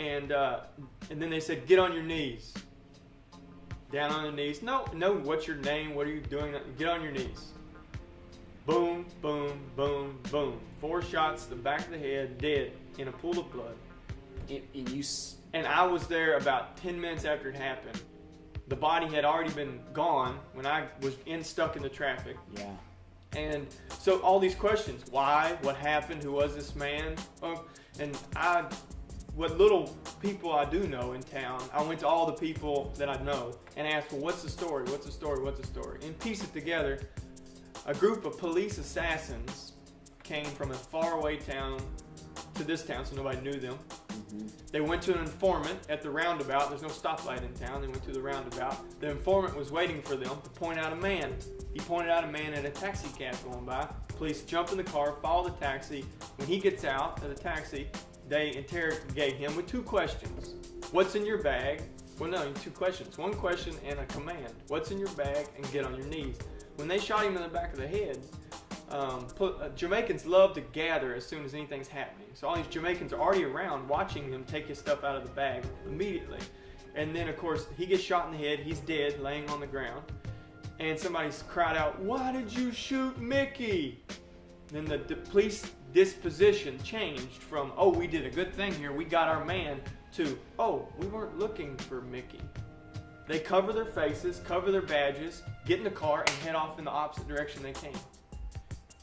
And then they said, get on your knees. Down on the knees. No, what's your name? What are you doing? Get on your knees. Boom, boom, boom, boom. 4 shots to the back of the head, dead in a pool of blood. And I was there about 10 minutes after it happened. The body had already been gone when I was stuck in the traffic. Yeah. And so all these questions: why? What happened? Who was this man? And what little people I do know in town, I went to all the people that I know and asked, well, what's the story? What's the story? What's the story? And piece it together. A group of police assassins came from a faraway town to this town, so nobody knew them. Mm-hmm. They went to an informant at the roundabout. There's no stoplight in town. They went to the roundabout. The informant was waiting for them to point out a man. He pointed out a man in a taxi cab going by. Police jump in the car, follow the taxi. When he gets out of the taxi, they interrogate him with 2 questions. What's in your bag? Well, no, 2 questions. 1 question and a command. What's in your bag? And get on your knees. When they shot him in the back of the head, Jamaicans love to gather as soon as anything's happening. So all these Jamaicans are already around watching him take his stuff out of the bag immediately. And then, of course, he gets shot in the head. He's dead, laying on the ground. And somebody's cried out, why did you shoot Mickey? Then the police disposition changed from, oh, we did a good thing here, we got our man, to, oh, we weren't looking for Mickey. They cover their faces, cover their badges, get in the car, and head off in the opposite direction they came.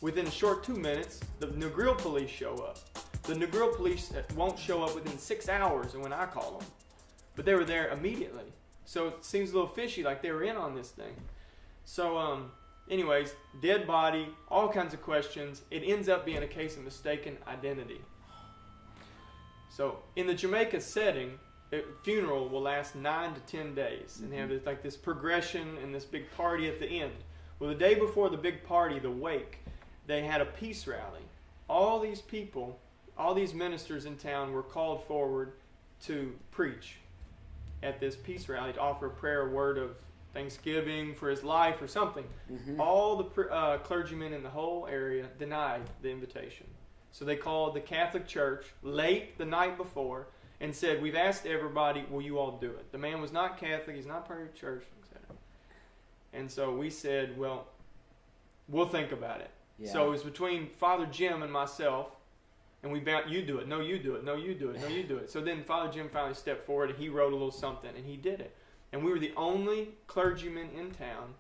Within a short 2 minutes, the Negril police show up. The Negril police won't show up within 6 hours when I call them. But they were there immediately. So it seems a little fishy, like they were in on this thing. So, anyways, dead body, all kinds of questions. It ends up being a case of mistaken identity. So, in the Jamaica setting, a funeral will last 9 to 10 days and have like this progression and this big party at the end. Well, the day before the big party, the wake, they had a peace rally. All these people, all these ministers in town were called forward to preach at this peace rally, to offer a prayer, a word of thanksgiving for his life or something. Mm-hmm. All the clergymen in the whole area denied the invitation. So they called the Catholic Church late the night before and said, we've asked everybody, will you all do it? The man was not Catholic, he's not part of the church, etc. And so we said, well, we'll think about it. Yeah. So it was between Father Jim and myself, and we bound, you do it, no, you do it, no, you do it, no, you do it. So then Father Jim finally stepped forward and he wrote a little something and he did it. And we were the only clergymen in town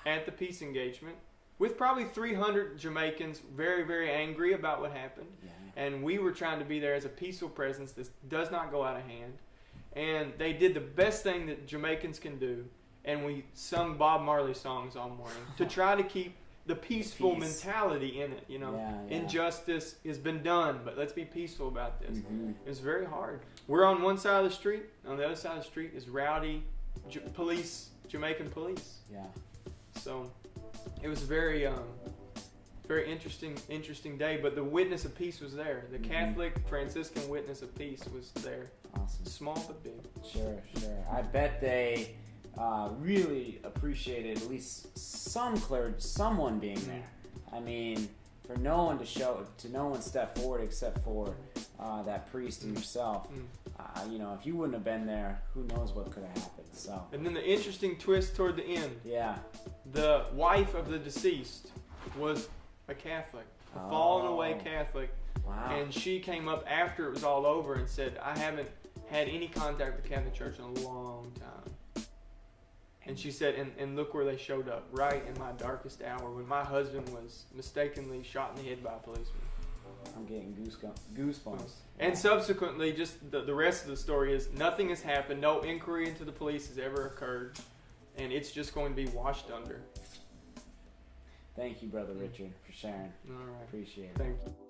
at the peace engagement, with probably 300 Jamaicans very, very angry about what happened. Yeah. And we were trying to be there as a peaceful presence that does not go out of hand. And they did the best thing that Jamaicans can do. And we sung Bob Marley songs all morning to try to keep the peaceful mentality in it. You know, injustice has been done, but let's be peaceful about this. Mm-hmm. It's very hard. We're on one side of the street. On the other side of the street is rowdy police, Jamaican police. Yeah. So it was very interesting day, but the witness of peace was there. The Catholic Franciscan witness of peace was there. Awesome. Small but big. Sure. I bet they really appreciated at least someone being there. I mean, for no one step forward except for that priest and yourself. If you wouldn't have been there, who knows what could have happened. So. And then the interesting twist toward the end. Yeah. The wife of the deceased was a Catholic, a fallen away Catholic. Wow. And she came up after it was all over and said, I haven't had any contact with the Catholic Church in a long time. And she said, and look where they showed up, right in my darkest hour, when my husband was mistakenly shot in the head by a policeman. I'm getting goosebumps. And subsequently, just the rest of the story is nothing has happened. No inquiry into the police has ever occurred. And it's just going to be washed under. Thank you, Brother Richard, for sharing. All right. Appreciate it. Thank you.